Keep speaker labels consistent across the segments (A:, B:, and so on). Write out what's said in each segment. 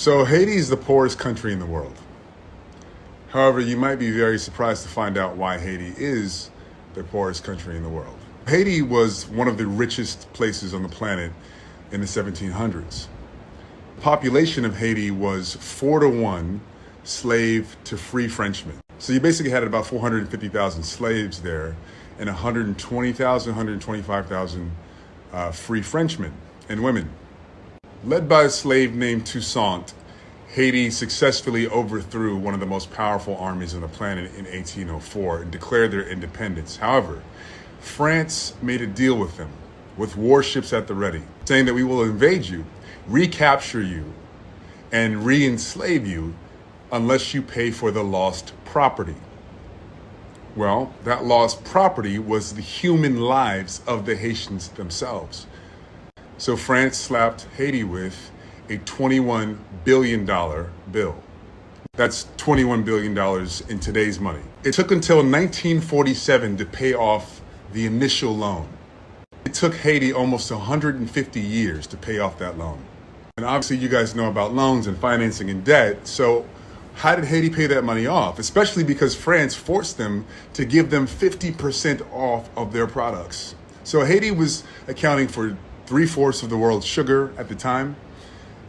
A: So Haiti is the poorest country in the world. However, you might be very surprised to find out why Haiti is the poorest country in the world. Haiti was one of the richest places on the planet in the 1700s. The population of Haiti was 4-to-1 slave to free Frenchmen. So you basically had about 450,000 slaves there and 120,000, 125,000 free Frenchmen and women. Led by a slave named Toussaint, Haiti successfully overthrew one of the most powerful armies on the planet in 1804 and declared their independence. However, France made a deal with them, with warships at the ready, saying that we will invade you, recapture you, and re-enslave you unless you pay for the lost property. Well, that lost property was the human lives of the Haitians themselves. So France slapped Haiti with a $21 billion bill. That's $21 billion in today's money. It took until 1947 to pay off the initial loan. It took Haiti almost 150 years to pay off that loan. And obviously you guys know about loans and financing and debt. So how did Haiti pay that money off? Especially because France forced them to give them 50% off of their products. So Haiti was accounting for 3/4 of the world's sugar at the time.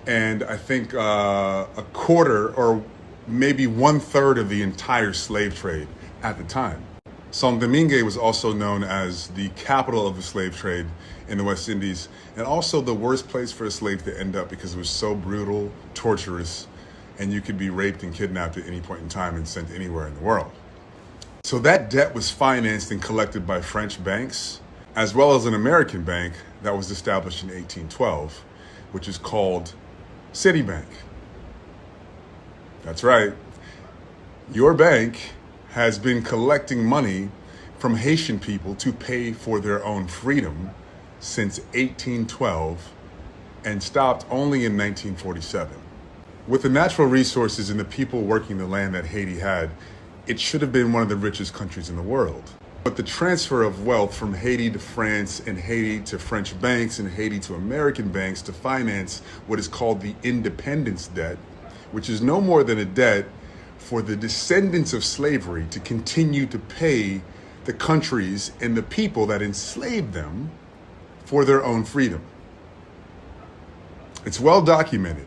A: And I think a quarter or maybe 1/3 of the entire slave trade at the time. Saint-Domingue was also known as the capital of the slave trade in the West Indies, and also the worst place for a slave to end up because it was so brutal, torturous, and you could be raped and kidnapped at any point in time and sent anywhere in the world. So that debt was financed and collected by French banks, as well as an American bank that was established in 1812, which is called Citibank. That's right. Your bank has been collecting money from Haitian people to pay for their own freedom since 1812 and stopped only in 1947. With the natural resources and the people working the land that Haiti had, it should have been one of the richest countries in the world. But the transfer of wealth from Haiti to France and Haiti to French banks and Haiti to American banks to finance what is called the independence debt, which is no more than a debt for the descendants of slavery to continue to pay the countries and the people that enslaved them for their own freedom. It's well documented.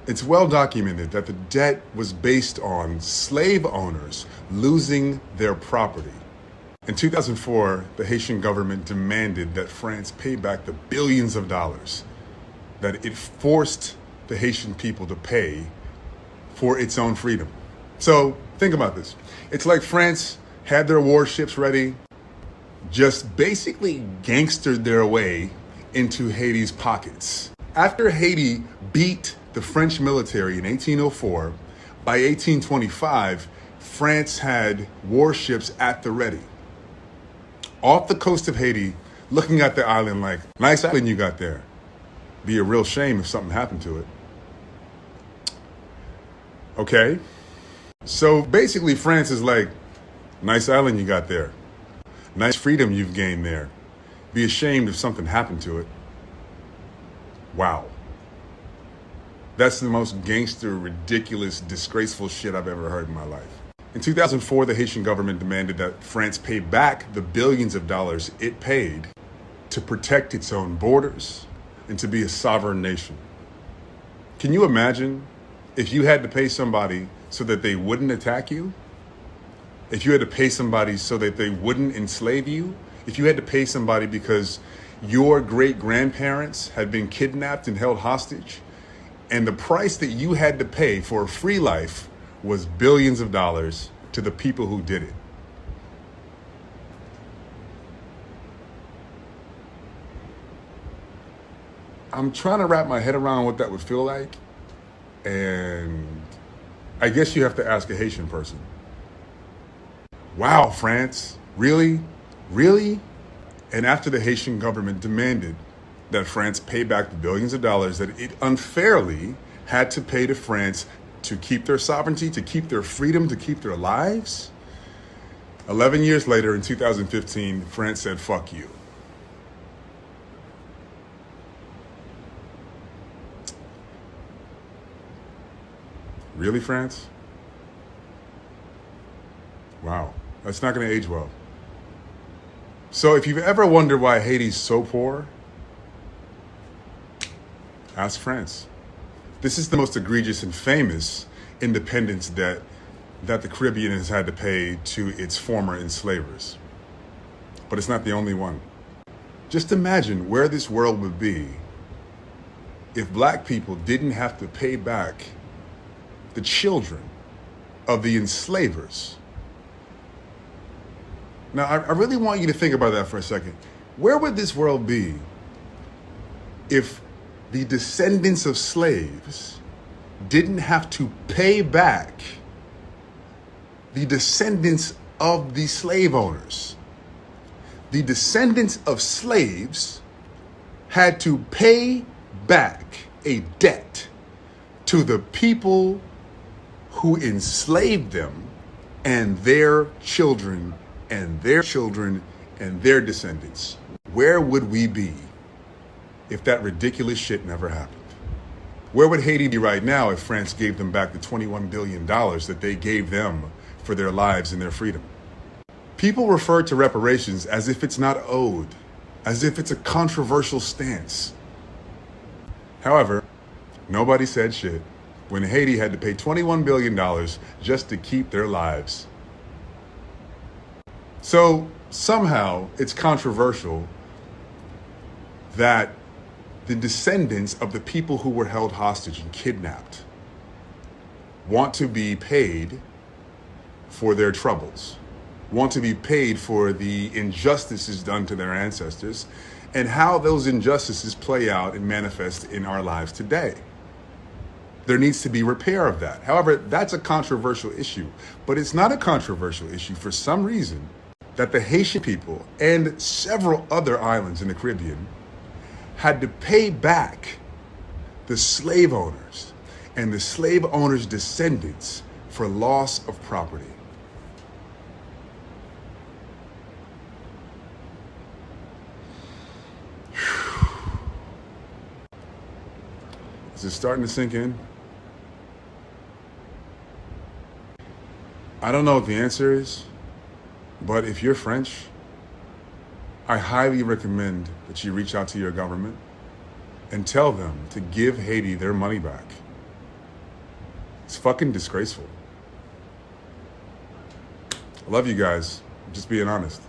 A: It's well documented that the debt was based on slave owners losing their property. In 2004, the Haitian government demanded that France pay back the billions of dollars that it forced the Haitian people to pay for its own freedom. So think about this. It's like France had their warships ready, just basically gangstered their way into Haiti's pockets. After Haiti beat the French military in 1804, by 1825, France had warships at the ready. Off the coast of Haiti, looking at the island like, nice island you got there. Be a real shame if something happened to it. Okay? So basically France is like, nice island you got there. Nice freedom you've gained there. Be ashamed if something happened to it. Wow. That's the most gangster, ridiculous, disgraceful shit I've ever heard in my life. In 2004, the Haitian government demanded that France pay back the billions of dollars it paid to protect its own borders and to be a sovereign nation. Can you imagine if you had to pay somebody so that they wouldn't attack you? If you had to pay somebody so that they wouldn't enslave you? If you had to pay somebody because your great-grandparents had been kidnapped and held hostage, and the price that you had to pay for a free life was billions of dollars to the people who did it. I'm trying to wrap my head around what that would feel like. And I guess you have to ask a Haitian person. Wow, France, really? Really? And after the Haitian government demanded that France pay back the billions of dollars that it unfairly had to pay to France to keep their sovereignty, to keep their freedom, to keep their lives, 11 years later, in 2015, France said, fuck you. Really, France? Wow, that's not going to age well. So if you've ever wondered why Haiti's so poor, ask France. This is the most egregious and famous independence debt that the Caribbean has had to pay to its former enslavers. But it's not the only one. Just imagine where this world would be if black people didn't have to pay back the children of the enslavers. Now, I really want you to think about that for a second. Where would this world be if the descendants of slaves didn't have to pay back the descendants of the slave owners? The descendants of slaves had to pay back a debt to the people who enslaved them and their children and their children and their descendants. Where would we be if that ridiculous shit never happened? Where would Haiti be right now if France gave them back the $21 billion that they gave them for their lives and their freedom? People refer to reparations as if it's not owed, as if it's a controversial stance. However, nobody said shit when Haiti had to pay $21 billion just to keep their lives. So somehow it's controversial that the descendants of the people who were held hostage and kidnapped want to be paid for their troubles, want to be paid for the injustices done to their ancestors, and how those injustices play out and manifest in our lives today. There needs to be repair of that. However, that's a controversial issue, but it's not a controversial issue for some reason that the Haitian people and several other islands in the Caribbean had to pay back the slave owners and the slave owners' descendants for loss of property. Is it starting to sink in? I don't know what the answer is, but if you're French, I highly recommend that you reach out to your government and tell them to give Haiti their money back. It's fucking disgraceful. I love you guys. I'm just being honest.